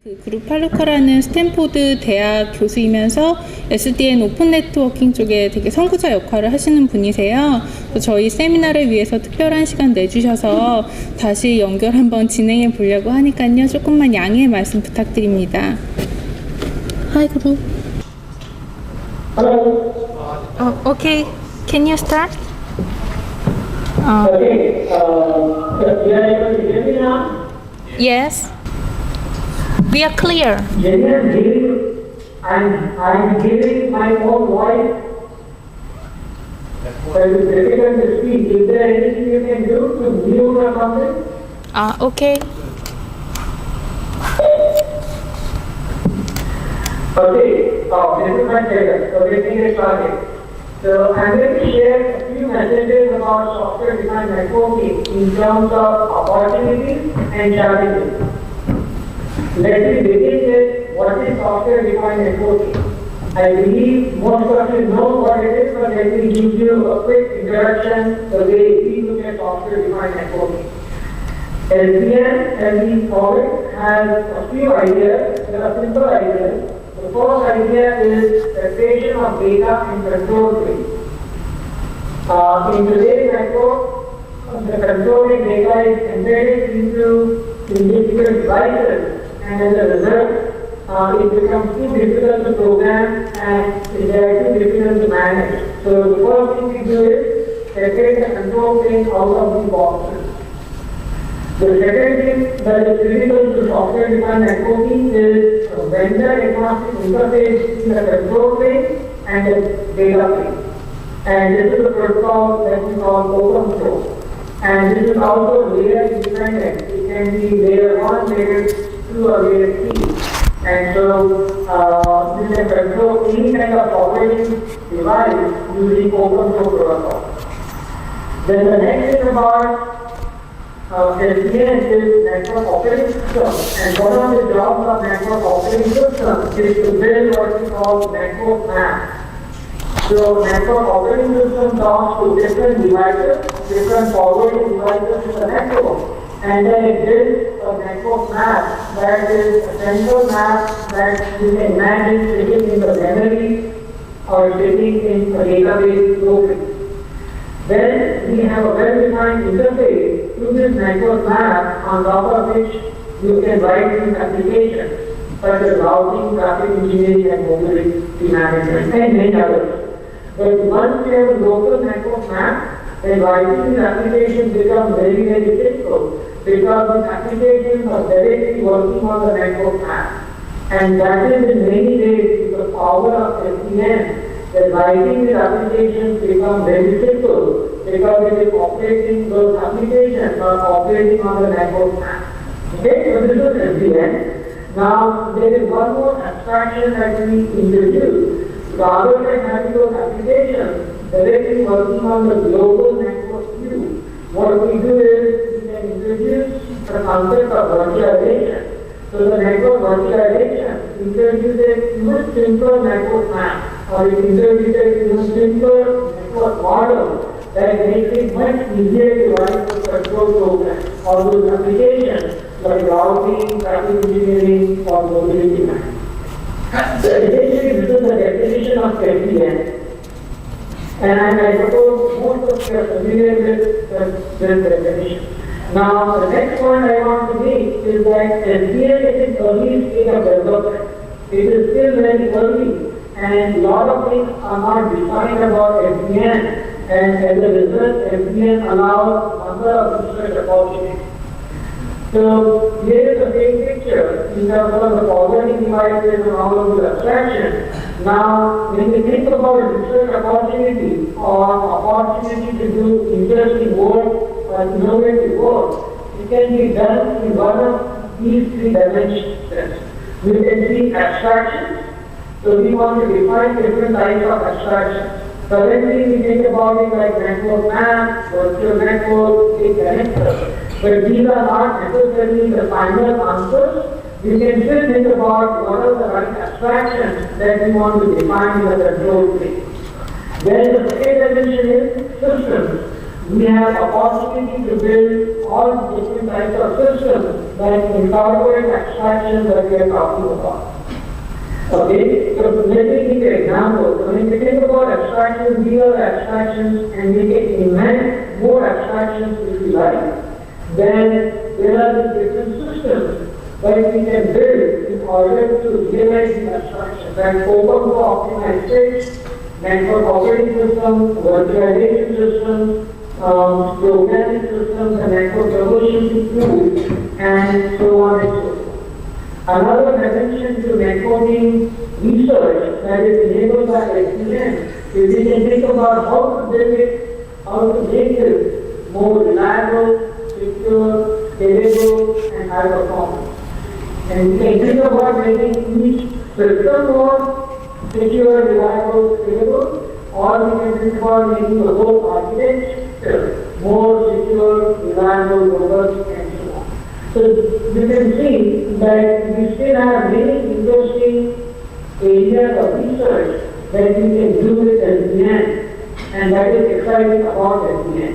그 그룹 파루카라는 스탠포드 대학 교수이면서 SDN 오픈 네트워킹 쪽에 되게 선구자 역할을 하시는 분이세요. 저희 세미나를 위해서 특별한 시간 내주셔서 다시 연결 한번 진행해 보려고 하니까요. 조금만 양해의 말씀 부탁드립니다. Hi, group. Hello. Okay. Can you start? Okay. You are able to hear me now? Yes. We are clear. I'm giving my own voice. So it's difficult to speak. Is there anything you can do to mute or something? Okay. Okay. This is my trailer. So let me get started. So I'm going to share a few messages about software-defined networking in terms of opportunities and challenges. Let me begin with what is software-defined networking. I believe most of you know what it is, but let me give you a quick introduction the way we look at software-defined networking. SDN, as we call it, has a few ideas. There are simple ideas. The first idea is separation of data and control plane. In today's network, the controlling data is embedded into individual devices. And as a result, it becomes too difficult to program and they are too difficult to manage. So the first thing we do is separate the control plane out of the boxes. The second thing that is critical to software-defined networking is a vendor-agnostic interface between the control plane and the data plane. And this is a protocol that we call OpenFlow. And this is also layer independent. It can be layer 1, layer 2, or layer 3. And so this can control any kind of operating device using OpenFlow protocol. Then the next thing about SDN is network operating system. And one of the jobs of network operating system is to build what we call network maps. So network operating system talks to different devices, different forwarding devices in the network. And then it builds a network map that is a central map that you can imagine sitting in the memory or sitting in a database locally. Then we have a well-defined interface to this network map on top of which you can write these applications such as routing, traffic engineering, and mobility management, and many others. But once you have a local network map, then writing these applications becomes very, very difficult because these applications are directly working on the network map. And that is in many ways the power of SDN. That writing these applications become very difficult because it is operating, those applications are operating on the network map. Okay, so this is SDN. Now there is one more abstraction that we introduced. Rather than having those applications directly working on the global network view, what we do is we can introduce the concept of virtualization. So the network virtualization introduces much simpler network map, or it introduces much simpler network model that makes it much easier to write the control program or those applications like routing, traffic engineering, or mobility management. So essentially, this is the definition of SDN, and I suppose most of you are familiar with this definition. Now, the next point I want to make is that SDN is in early stage of development. It is still very early, and a lot of things are not defined about SDN, and as a result, SDN allows a number of research opportunities. So here is the same picture in terms of the forwarding devices and all of the abstraction. Now, when you think about research opportunity or opportunity to do interesting work or innovative work, it can be done in one of these three dimensions. We can see abstractions. So we want to define different types of abstractions. Currently, we think about it like network maps, virtual network, big connectors. But these are not necessarily the final answers. We can still think about what are the right abstractions that we want to define in the control plane. Then the second dimension is systems. we have opportunity to build all different types of systems that incorporate abstractions that we are talking about. Okay, so let me give you an example. So when we think about abstractions, these are abstractions, and we can invent more abstractions if we like. Then there are the different systems that we can build in order to realize the abstractions. Like OpenFlow optimized states, network operating system, virtualization systems, programming systems, and network troubleshooting tools, and so on and so forth. Another dimension to networking research that is enabled by SDN is we can think about how to build it, how to make it more reliable, secure, scalable, and high performance. And we can think about making each system more secure, reliable, scalable, or we can think about making the whole architecture more secure, reliable, robust, and so on. So you can see that we still have many interesting areas of research that we can do with SDN, and that is exciting about SDN.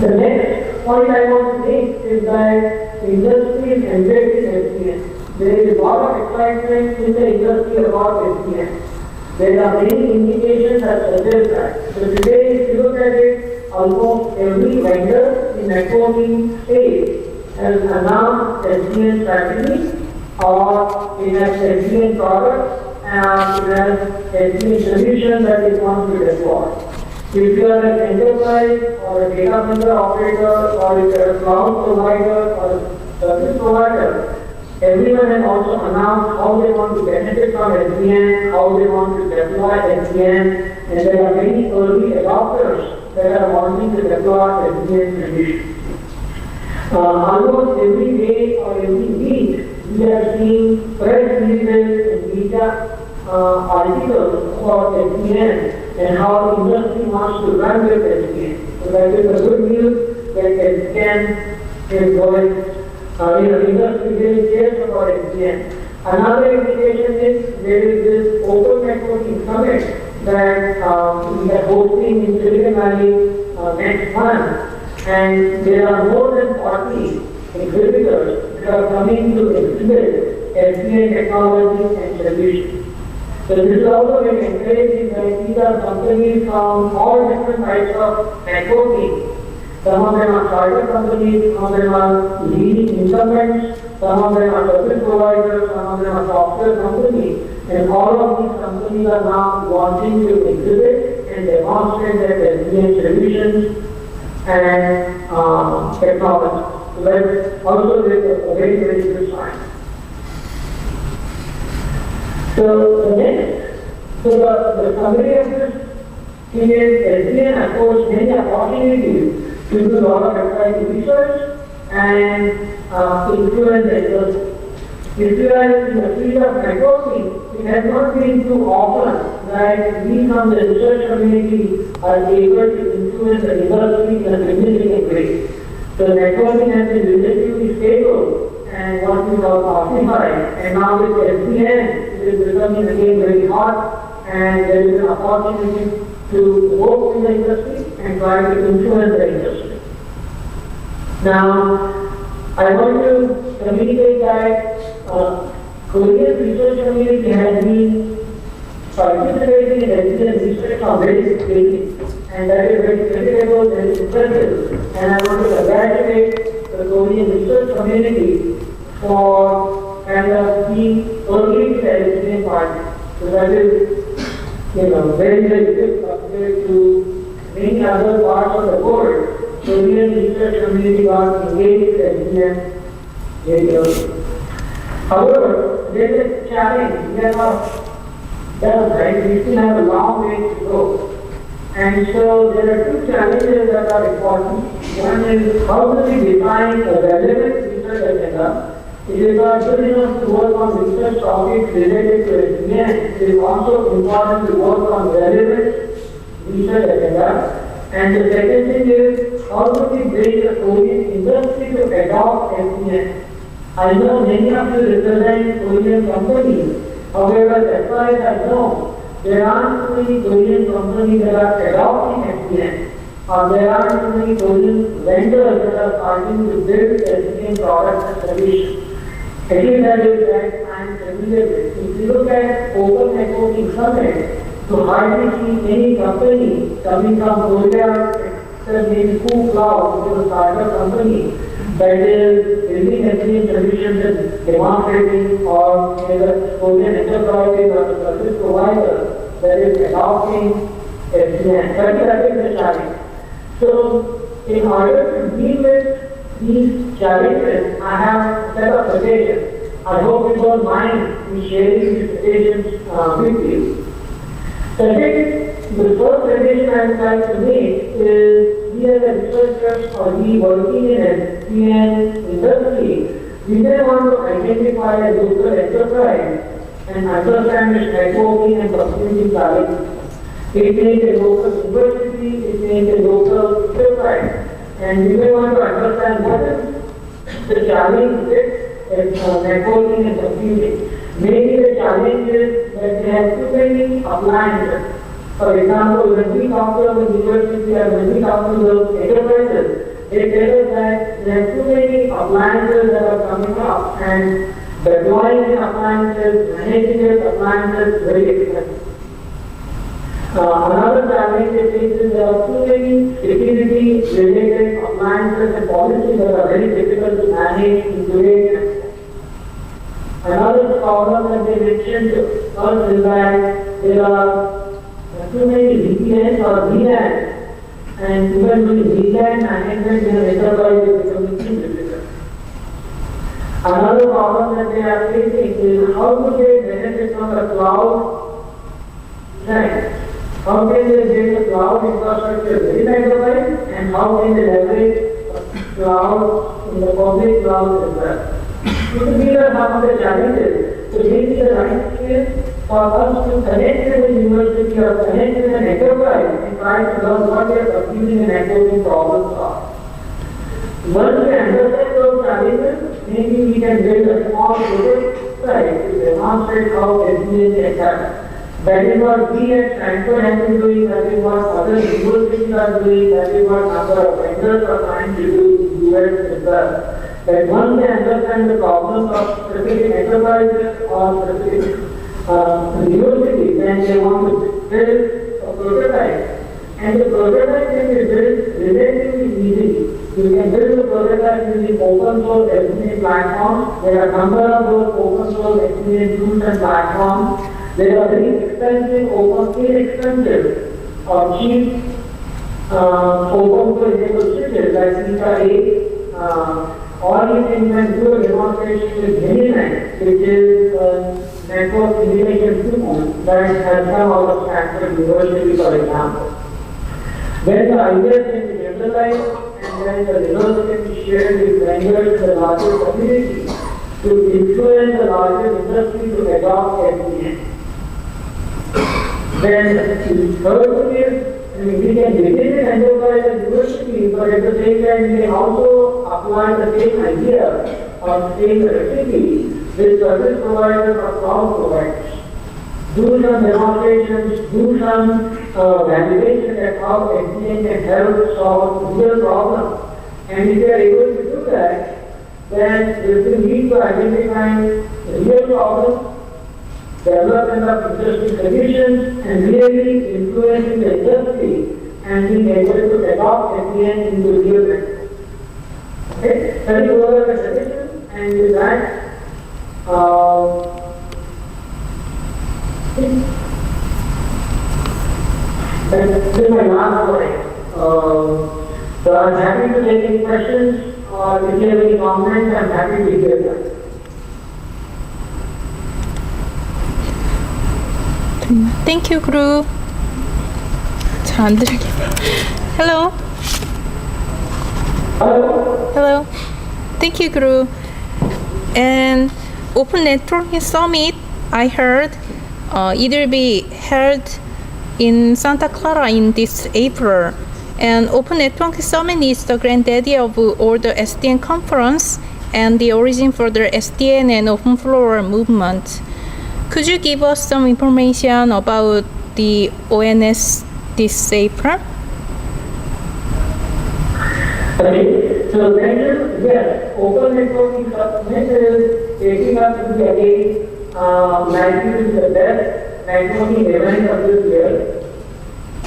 The next point I want to make is that the industry is embracing SDN. There is a lot of excitement in the industry about SDN. There are many indications that suggest that. So today, if you look at it, almost every vendor in networking space has announced SDN strategy, or it has SDN products, and it has SDN solutions that it wants to deploy. If you are an enterprise or a data center operator, or if you are a cloud provider or a service provider, everyone has also announced how they want to benefit from SDN, how they want to deploy SDN, and there are many early adopters that are wanting to deploy SDN solutions. Almost every day or every week, we are seeing press releases and media articles about SDN and how the industry wants to run with SDN. So that is a good news that SDN is going. The industry really cares about SDN. Another indication is there is this open networking summit that we are hosting in Silicon Valley next month, and there are more than 40 exhibitors that are coming to exhibit SDN technology and solutions. So this is also very encouraging that these are companies from all different types of networking. Some of them are startup companies, some of them are leading incumbents, some of them are service providers, some of them are software companies, and all of these companies are now wanting to exhibit and demonstrate their SDN solutions and technology. So that's also a very, very good sign. So the next, the summary of this thing is SDN approach many opportunities to do a lot of exciting research and influence the industry. If you are in the field of networking, it has not been too often that we from the research community are able to influence the industry in a significant way. So networking has been relatively stable and what we call occupied, and now with SDN, it is becoming again very hot, and there is an opportunity to work in the industry and try to influence the industry. Now, I want to communicate that Korean research community has been participating in SDN research from very beginning, and that is very critical, very impressive, and I want to congratulate the Korean research community for kind of being early to the SDN party. So that is, very, very good compared to many other parts of the world. Korean research community got engaged with SDN very early. However, there is a challenge. We are not done, right? We still have a long way to go. And so there are two challenges that are important. One is how do we define a relevant research agenda? It is not good enough to work on research topics related to SDN. It is also important to work on relevant research agenda. And the second thing is how do we bring the Korean industry to adopt SDN? I know many of you represent Korean companies. However, as far as I know, there aren't many Korean companies that are adopting SDN. There are too many vendors that are starting to build SDN products and solutions. At least that is that I am familiar with. If you look at Open Networking Summit, you hardly see any company coming from Korea, except maybe OpenFlow, which is a startup company that is building SDN solutions and demonstrating, or a Korean enterprise or a service provider that is adopting SDN. That is the challenge. So, in order to deal with these challenges, I have a set of suggestions. I hope you don't mind me sharing these suggestions with you. The first suggestion I would like to make is we as a researchers or we working in SDN industry, we may want to identify a local enterprise and understand its networking and community challenges. It may be a local university, it may be a local enterprise, and we may want to understand what is the challenge with networking and computing. Maybe the challenge is that they have too many appliances. For example, when we talk to the university or when we talk to the enterprises, they tell us that there are too many appliances that are coming up, and deploying the appliances, managing the appliances is very expensive. Another challenge is there are too many security-related appliances and policies that are very difficult to manage in today's network. Another problem that they mentioned to us is that there are too many VPNs or VLANs, and even with VLAN management in an enterprise is becoming too difficult. Another problem that they are facing is how to they benefit from the cloud trend. How can they build a cloud infrastructure within enterprise, and how can they leverage cloud in the public cloud as well? So these are some of the challenges. So maybe the right skills for us to connect with the university or connect with an enterprise and try to learn what their computing and networking problems are. Once we understand those challenges, maybe we can build a small project site to demonstrate how SDN can happen. That is what we at Stanford have been doing, that is what other universities are doing, that is what number of vendors are trying to do in the US as well. That once they understand the problems of specific enterprises or specific universities, then they want to build a prototype. And the prototype can be built relatively easily. You can build the prototype using open source SDN platforms. There are a number of those open source SDN tools and platforms. There are very expensive, inexpensive or cheap open source enabled switches like COEX, or you can even do a demonstration with Mint, which is a network simulation tool that has come out of Stanford University, for example. Then the ideas can be generalized, and then the results can be shared with vendors in the larger community to influence the larger industry to adopt SDN. Then the third thing is, we can begin an enterprise and university, but at the same time we can also apply the same idea or same recipe with service providers or cloud providers. Do some demonstrations, do some validation that how SDN can help solve real problems. And if you are able to do that, then this will lead to identifying real problems, development of interesting solutions, and really influencing the industry and being able to adopt SDN into real networks. Okay, that is over the suggestion, and with that, this is my last slide. So I'm happy to take any questions, or if you have any comments, I'm happy to hear them. Thank you, Guru. 잘 안 들려. Hello. Hello. Thank you, Guru. And Open Networking Summit, I heard it will be held in Santa Clara in this April. And Open Networking Summit is the granddaddy of all the SDN conference and the origin for the SDN and OpenFlow movement. Could you give us some information about the ONS this April? Sorry. So then, yes, open networking subnet is taking us to the again, 90 is the best networking event of this year.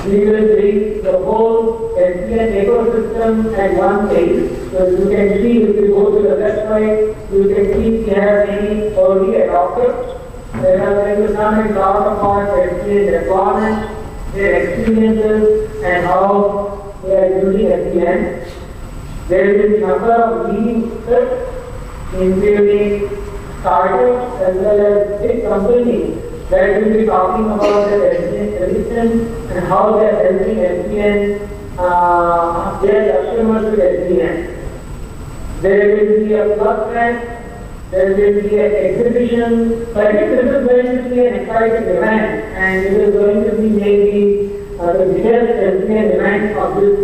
We will bring the whole SDN ecosystem at one place. So you can see, if you go to the website, you can see if you have any early adopters. They are going to come and talk about SDN deployment, their experiences, and how they are using SDN. There will be a number of leading experts, including startups as well as big companies, that will be talking about the SDN solution and how they are helping SDN, their customers with SDN. There will be a plus fest, there will be an exhibition. So I think this is going to be an exciting event, and it is going to be maybe the biggest SDN event of this.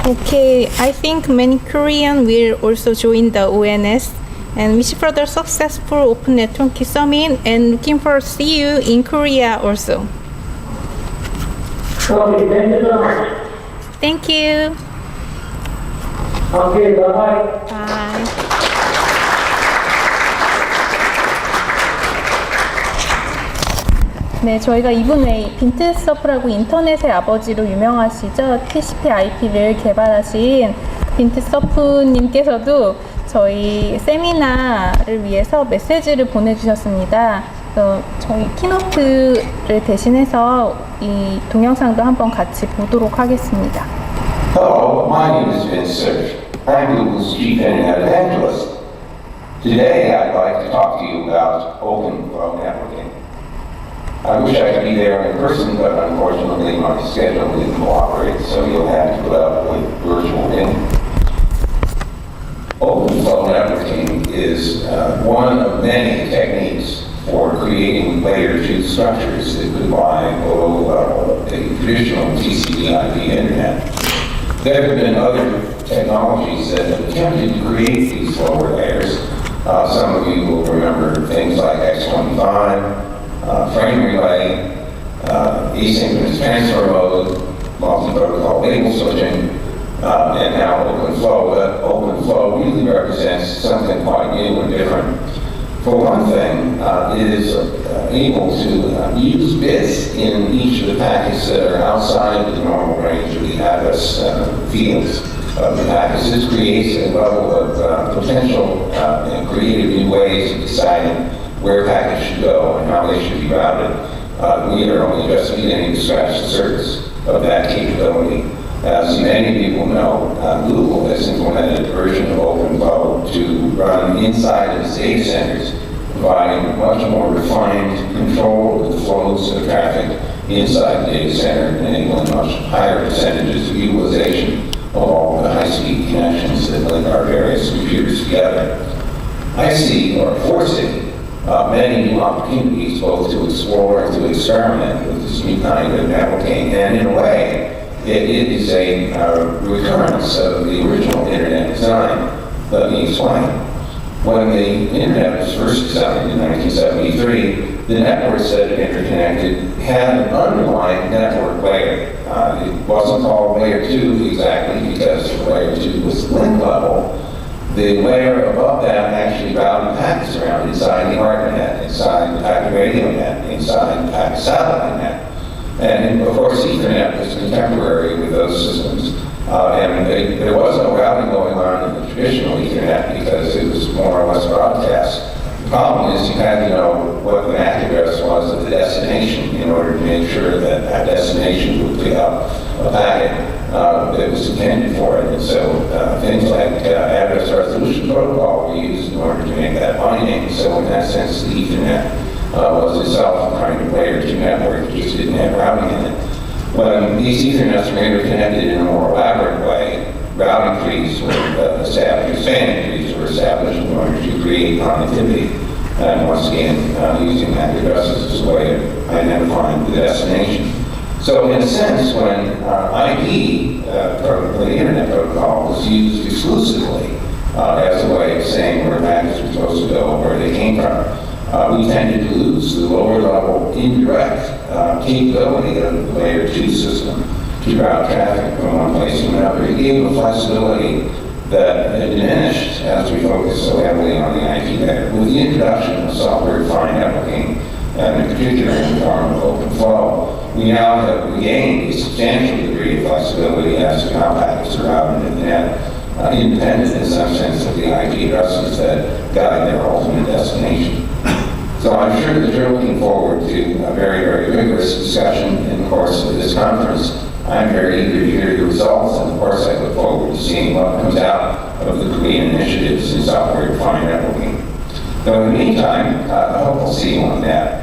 Okay, I think many Koreans will also join the ONS, and wish for the successful Open Networking Summit, and looking forward to see you in Korea also. Okay, thank you so much. Thank you. Okay, bye-bye. Bye. 네, 저희가 이분 외에 빈트 서프라고 인터넷의 아버지로 유명하시죠. TCP/IP를 개발하신 빈트 서프님께서도 저희 세미나를 위해서 메시지를 보내주셨습니다. 그래서 저희 키노트를 대신해서 이 동영상도 한번 같이 보도록 하겠습니다. Hello, my name is Vint Cerf. I'm Google's Chief Internet Evangelist. Today I'd like to talk to you about OpenFlow networking. I wish I could be there in person, but unfortunately my schedule didn't cooperate, so you'll have to put up with virtual Vint. OpenFlow networking is one of many techniques for creating layer 2 structures that could lie below a traditional TCP/IP internet. There have been other technologies that have attempted to create these lower layers. Some of you will remember things like X25, frame relay, asynchronous transfer mode, multi-protocol label switching, and now OpenFlow. But OpenFlow really represents something quite new and different. For one thing, it is able to use bits in each of the packets that are outside the normal range of the address fields of the packets. This creates a level of potential and creative new ways of deciding where packets should go and how they should be routed. We are only just beginning to scratch the surface of that capability. As many people know, Google has implemented a version of OpenFlow to run inside of its data centers, providing much more refined control of the flows of traffic inside the data center, enabling much higher percentages of utilization of all the high-speed connections that link our various computers together. I see, or foresee, many new opportunities both to explore and to experiment with this new kind of networking, and in a way, it is a recurrence of the original internet design. Let me explain. When the internet was first designed in 1973, the networks that it interconnected had an underlying network layer. It wasn't called layer 2 exactly because layer 2 was link level. The layer above that actually routed packets around inside the ARPANET, inside the packet radio net, inside the packet satellite net. And of course, Ethernet was contemporary with those systems. And there was no routing going on in the traditional Ethernet because it was more or less broadcast. The problem is you had to know what the MAC address was of the destination in order to make sure that that destination would pick up a packet that was intended for it. And so things like address resolution protocol were used in order to make that binding. So in that sense, the Ethernet was itself a kind of layer 2 network, it just didn't have routing in it. When these Ethernets were interconnected in a more elaborate way, routing trees were established, spanning trees were established in order to create connectivity. And once again, using MAC addresses as a way of identifying the destination. So in a sense, when IP, the internet protocol, was used exclusively as a way of saying where packets were supposed to go, where they came from, we tended to lose the lower level indirect capability of the layer 2 system. to route traffic from one place to another. It gave a flexibility that had diminished as we focused so heavily on the IT layer. With the introduction of software-defined networking, and in particular in the form of OpenFlow, we now have regained a substantial degree of flexibility as to how packets are routed in the net, independent in some sense of the IP addresses that guide their ultimate destination. So I'm sure that you're looking forward to a very, very vigorous discussion in the course of this conference. I'm very eager to hear the results, and of course I look forward to seeing what comes out of the Korean initiatives in software-defined networking. Though in the meantime, I hope we'll see you on that.